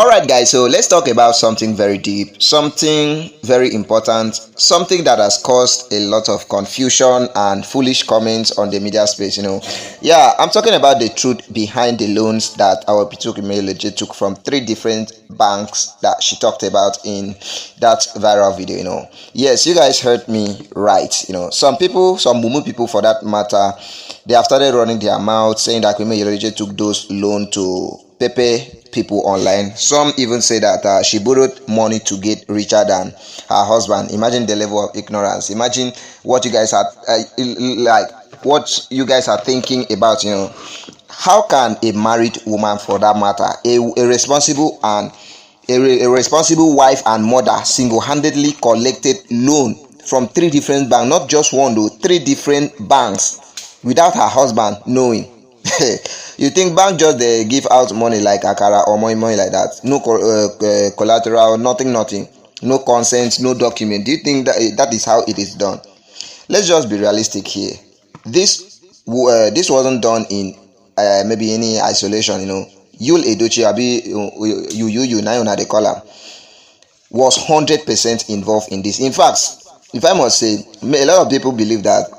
Alright, guys, so let's talk about something very deep, something very important, something that has caused a lot of confusion and foolish comments on the media space. Yeah, I'm talking about the truth behind the loans that our Edochie took from three different banks that she talked about in that viral video. Yes, you guys heard me right. Some people, some mumu people for that matter, they have started running their mouth saying that Edochie took those loans to Pepe people online. Some even say that she borrowed money to get richer than her husband. Imagine the level of ignorance. Imagine what you guys are what you guys are thinking about. How can a married woman, for that matter, a responsible and a responsible wife and mother, single-handedly collected loan from three different banks, not just one though, three different banks, without her husband knowing? You think bank just they give out money like akara or money like that? No collateral, nothing, no consent, no document. Do you think that is how it is done? Let's just be realistic here. This wasn't done in maybe any isolation. Yul Edochie abi you now they call her, was 100% involved in this. In fact, if I must say, a lot of people believe that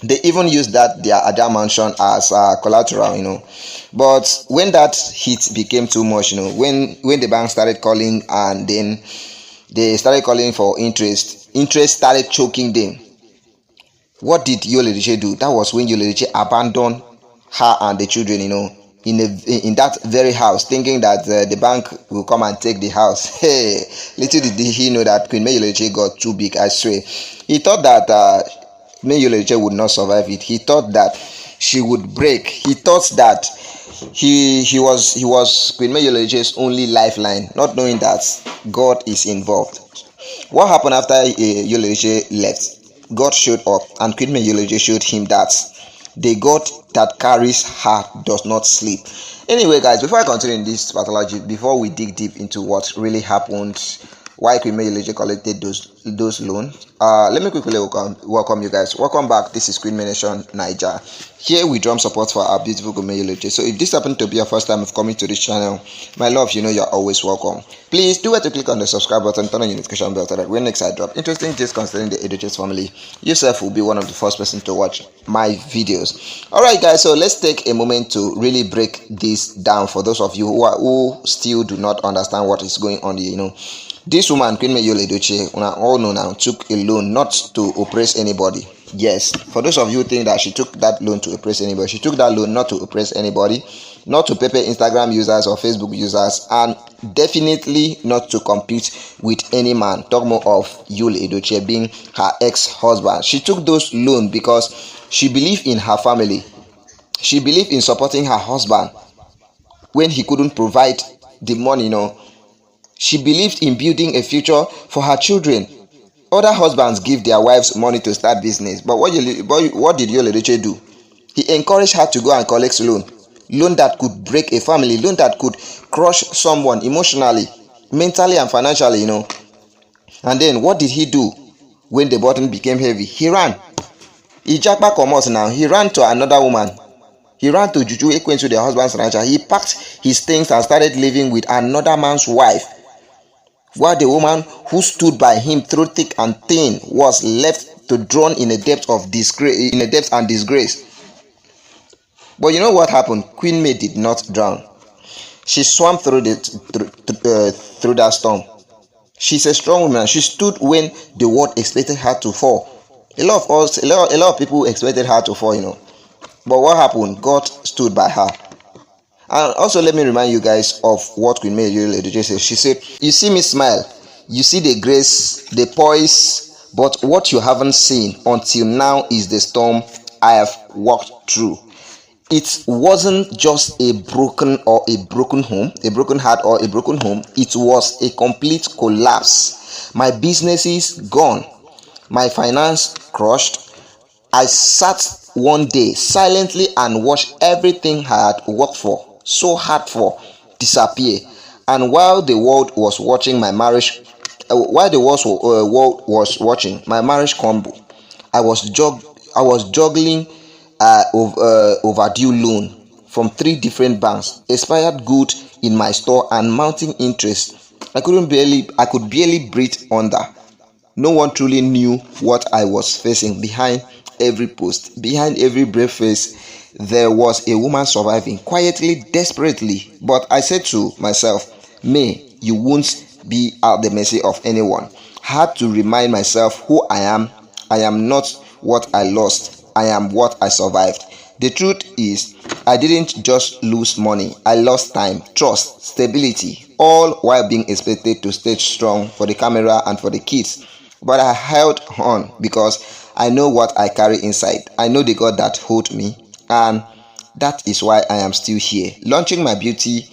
they even use that their Ada mansion as collateral. But when that hit became too much, when the bank started calling and then they started calling for interest started choking them. What did Yul Edochie do? That was when Yul Edochie abandoned her and the children, in that very house, thinking that the bank will come and take the house. Hey, little did he know that Queen Yul Edochie got too big. I swear, he thought that Yul Edochie would not survive it. He thought that she would break. He thought that he was Queen Yul Edochie's only lifeline, not knowing that God is involved. What happened after Yul Edochie left? God showed up, and Queen Yul Edochie showed him that the God that carries her does not sleep. Anyway, guys, before I continue in this pathology, before we dig deep into what really happened, why Queen Yul Edochie collected those loans, let me quickly welcome you guys. Welcome back. This is Queen Nation Niger. Here we drum support for our beautiful Queen Yul Edochie. So if this happened to be your first time of coming to this channel, my love, you're always welcome. Please do to click on the subscribe button, turn on your notification bell so that when next I drop interesting things concerning the Edochie's family, yourself will be one of the first person to watch my videos. Alright, guys, so let's take a moment to really break this down for those of you who still do not understand what is going on here. This woman, Queen Yul Edochie, all know now, took a loan not to oppress anybody. Yes, for those of you who think that she took that loan to oppress anybody, she took that loan not to oppress anybody, not to pepper Instagram users or Facebook users, and definitely not to compete with any man. Talk more of Yul Edochie being her ex-husband. She took those loans because she believed in her family. She believed in supporting her husband when he couldn't provide the money. She believed in building a future for her children. Other husbands give their wives money to start business, but what did Yul Edochie do? He encouraged her to go and collect loan that could break a family, loan that could crush someone emotionally, mentally, and financially. And then what did he do when the burden became heavy? He ran. He jackpot commerce now. He ran to another woman. He ran to Juju, went to their husband's ranch. He packed his things and started living with another man's wife, while the woman who stood by him through thick and thin was left to drown in a depth of disgrace, and disgrace. But you know what happened? Queen May did not drown. She swam through through that storm. She's a strong woman. She stood when the world expected her to fall. A lot of people expected her to fall, But what happened? God stood by her. And also, let me remind you guys of what Queen Yul Edochie said. She said, "You see me smile, you see the grace, the poise, but what you haven't seen until now is the storm I have walked through. It wasn't just a broken home, a broken heart or a broken home. It was a complete collapse. My businesses gone, my finance crushed. I sat one day silently and watched everything I had worked for, so hard for, disappear. And while the world was watching my marriage, world was watching my marriage crumble, I was juggling overdue loan from three different banks, expired good in my store and mounting interest. I could barely breathe under. No one truly knew what I was facing. Behind every post, behind every brave face, there was a woman surviving, quietly, desperately. But I said to myself, May, you won't be at the mercy of anyone. I had to remind myself who I am. I am not what I lost. I am what I survived. The truth is, I didn't just lose money. I lost time, trust, stability, all while being expected to stay strong for the camera and for the kids. But I held on because I know what I carry inside. I know the God that holds me, and that is why I am still here. Launching my beauty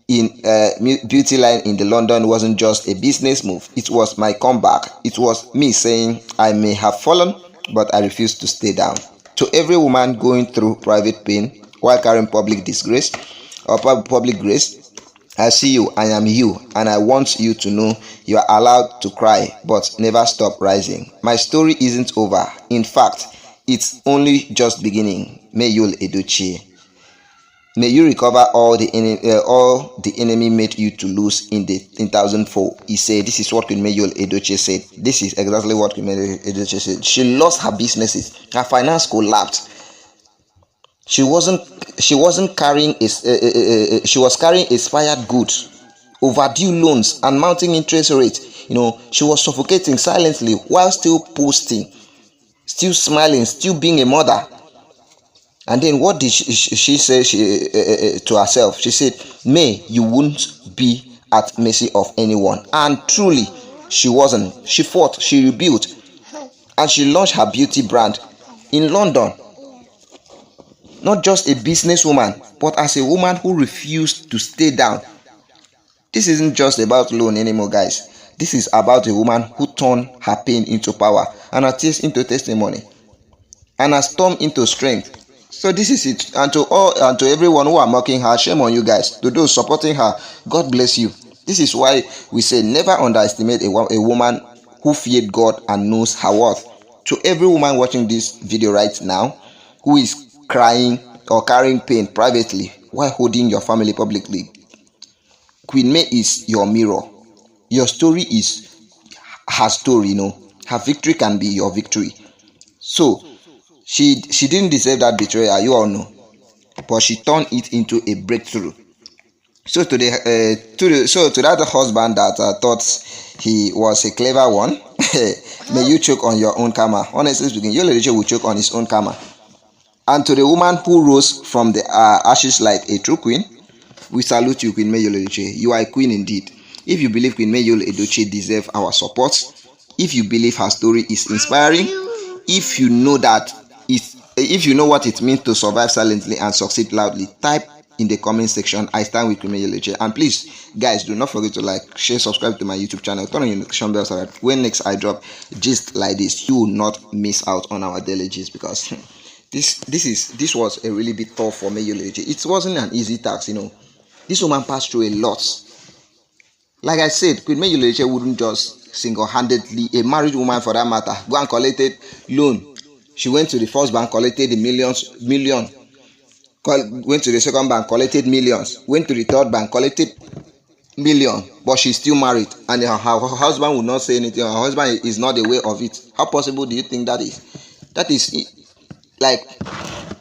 line in the London wasn't just a business move. It was my comeback. It was me saying I may have fallen, but I refuse to stay down. To every woman going through private pain while carrying public disgrace or public grace, I see you, I am you, and I want you to know you are allowed to cry, but never stop rising. My story isn't over. In fact, it's only just beginning. Mayul Edochie. May you recover all the enemy made you to lose in 2004. He said, this is what Queen Mayul Edochie said. This is exactly what Queen Mayul Edochie said. She lost her businesses. Her finance collapsed. She wasn't carrying she was carrying expired goods, overdue loans, and mounting interest rates. She was suffocating silently while still posting, still smiling, still being a mother. And then what did she say to herself? She said, May, you won't be at mercy of anyone. And truly, she wasn't. She fought, she rebuilt, and she launched her beauty brand in London. Not just a businesswoman, but as a woman who refused to stay down. This isn't just about loan anymore, guys. This is about a woman who turned her pain into power and her tears into testimony and her storm into strength. So this is it. And to everyone who are mocking her, shame on you guys. To those supporting her, God bless you. This is why we say never underestimate a woman who feared God and knows her worth. To every woman watching this video right now who is crying or carrying pain privately while holding your family publicly, Queen May is your mirror. Your story is her story. Her victory can be your victory. So she didn't deserve that betrayal, you all know, but she turned it into a breakthrough. So to that husband that thought he was a clever one, may you choke on your own karma. Honestly speaking, your leadership will choke on his own karma. And to the woman who rose from the ashes like a true queen, we salute you, Queen Mayul Edochie. You are a queen indeed. If you believe Queen Mayul Edochie deserves our support, if you believe her story is inspiring, if you know what it means to survive silently and succeed loudly, type in the comment section, I stand with Queen Mayul Edochie. And please, guys, do not forget to like, share, subscribe to my YouTube channel, turn on your notification bell so that when next I drop gist like this, you will not miss out on our daily gist, because this was a really big tough for Mayul Edochie. It wasn't an easy task, This woman passed through a lot. Like I said, Queen Mayul Edochie wouldn't just single-handedly, a married woman for that matter, go and collected loan. She went to the first bank, collected the million. Went to the second bank, collected millions. Went to the third bank, collected million. But she's still married, and her husband will not say anything. Her husband is not aware of it. How possible do you think that is? That is like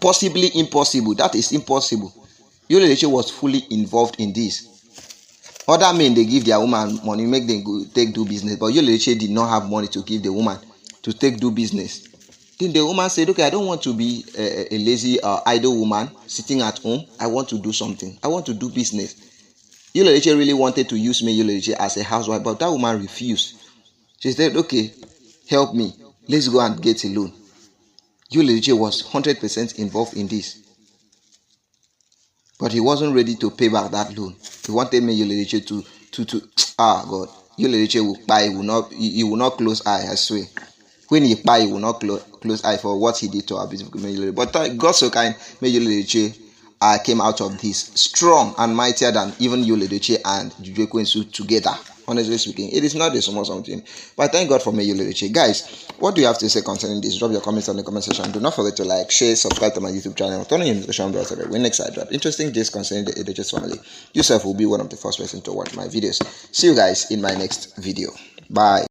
possibly impossible. That is impossible. Mayul Edochie was fully involved in this. Other men, they give their woman money, make them go take do business. But Mayul Edochie did not have money to give the woman to take do business. Then the woman said, okay, I don't want to be a lazy idle woman sitting at home. I want to do something. I want to do business. Mayul Edochie really wanted to use Mayul Edochie as a housewife, but that woman refused. She said, okay, help me. Let's go and get a loan. Mayul Edochie was 100% involved in this. But he wasn't ready to pay back that loan. He wanted Mayul Edochie to God. Mayul Edochie will buy, he will not close eye, I swear. When he buy, he will not close eye for what he did to our beautiful Mayul Edochie. But God so kind, Mayul Edochie came out of this strong and mightier than even Mayul Edochie and Judy together. honestly speaking. It is not a small something. But thank God for me, you Edochie. Guys, what do you have to say concerning this? Drop your comments on the comment section. Do not forget to like, share, subscribe to my YouTube channel, turn on your notification bell so that when next I drop interesting days concerning the Edochie family, yourself will be one of the first person to watch my videos. See you guys in my next video. Bye.